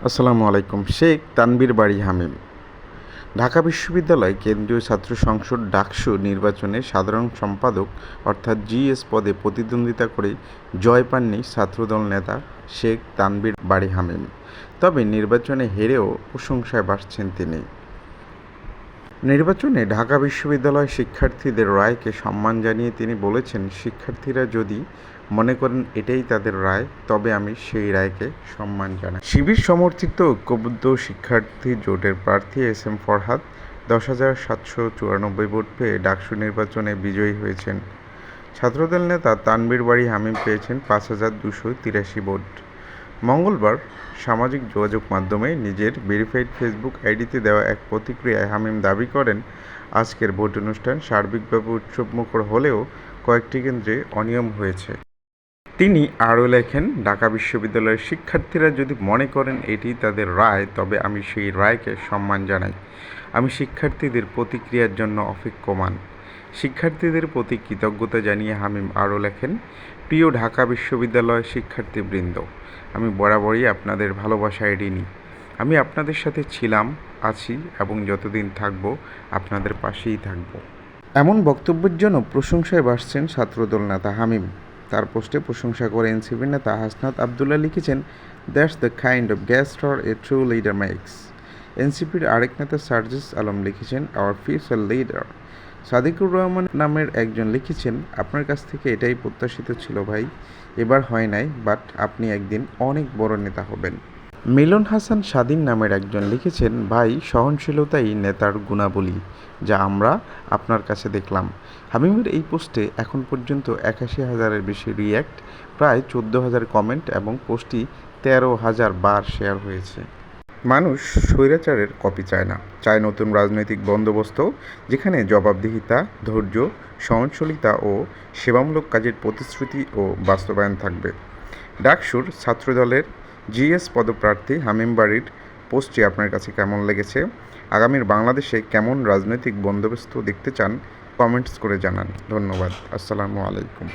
আসসালামু আলাইকুম। শেখ তানবীর বারী হামিম ঢাকা বিশ্ববিদ্যালয় কেন্দ্রীয় ছাত্র সংসদ ডাকসু নির্বাচনে সাধারণ সম্পাদক অর্থাৎ জিএস পদে প্রতিদ্বন্দ্বিতা করে জয় পাননি ছাত্রদল নেতা শেখ তানবীর বারী হামিম। তবে নির্বাচনে হেরেও প্রশংসায় ভাসছেন তিনি। নির্বাচনে ঢাকা বিশ্ববিদ্যালয় শিক্ষার্থীদের রায়কে সম্মান জানিয়ে তিনি বলেছেন, শিক্ষার্থীরা যদি মনে করেন এটাই তাদের রায়, তবে আমি সেই রায়কে সম্মান জানাই। শিবির সমর্থিত ঐক্যবদ্ধ শিক্ষার্থী জোটের প্রার্থী এস.এম. ফরহাদ 10,794 ভোট পেয়ে ডাকসু নির্বাচনে বিজয়ী হয়েছেন। ছাত্রদল নেতা তানবীর বারী হামিম পেয়েছেন 5,283 ভোট। মঙ্গলবার সামাজিক যোগাযোগ মাধ্যমে নিজের ভেরিফাইড ফেসবুক আইডিতে দেওয়া এক প্রতিক্রিয়ায় হামিম দাবি করেন, আজকের ভোট অনুষ্ঠান সার্বিকভাবে উৎসবমুখর হলেও কয়েকটি কেন্দ্রে অনিয়ম হয়েছে। তিনি আরও লেখেন, ঢাকা বিশ্ববিদ্যালয়ের শিক্ষার্থীরা যদি মনে করেন এটি তাদের রায়, তবে আমি সেই রায়কে সম্মান জানাই। আমি শিক্ষার্থীদের প্রতিক্রিয়ার জন্য অপেক্ষমান। শিক্ষার্থীদের প্রতি কৃতজ্ঞতা জানিয়ে হামিম আরও লেখেন, প্রিয় ঢাকা বিশ্ববিদ্যালয় শিক্ষার্থীবৃন্দ, আমি বরাবরই আপনাদের ভালোবাসায় ঋণী। আমি আপনাদের সাথে ছিলাম, আছি এবং যতদিন থাকব আপনাদের পাশেই থাকব। এমন বক্তব্যের জন্য প্রশংসায় ভাসছেন ছাত্রদল নেতা হামিম। তার পোস্টে প্রশংসা করে এনসিপির নেতা হাসনাত আবদুল্লাহ লিখেছেন, that's the kind of gesture a true leader makes. এনসিপির আরেক নেতা সার্জিস আলম লিখেছেন, our future leader. Sadikur Rahman নামের একজন লিখেছেন, আপনার কাছ থেকে এটাই প্রত্যাশিত ছিল ভাই, এবার হয় নাই, বাট আপনি একদিন অনেক বড় নেতা হবেন। মিলন হাসান স্বাধীন নামের একজন লিখেছেন, ভাই সহনশীলতাই নেতার গুণাবলী, যা আমরা আপনার কাছে দেখলাম। হামিমের এই পোস্টে এখন পর্যন্ত 81,000-এর বেশি রিয়্যাক্ট, প্রায় 14,000 কমেন্ট এবং পোস্টটি 13,000 বার শেয়ার হয়েছে। মানুষ স্বৈরাচারের কপি চায় না, চায় নতুন রাজনৈতিক বন্দোবস্ত, যেখানে জবাবদিহিতা, ধৈর্য, সহনশীলতা ও সেবামূলক কাজের প্রতিশ্রুতি ও বাস্তবায়ন থাকবে। ডাকসুর ছাত্রদলের জিএস পদপ্রার্থী হামিম বারীর পোস্টটি আপনার কাছে কেমন লেগেছে? আগামীর বাংলাদেশে কেমন রাজনৈতিক বন্দোবস্ত দেখতে চান? কমেন্টস করে জানান। ধন্যবাদ। আসসালামু আলাইকুম।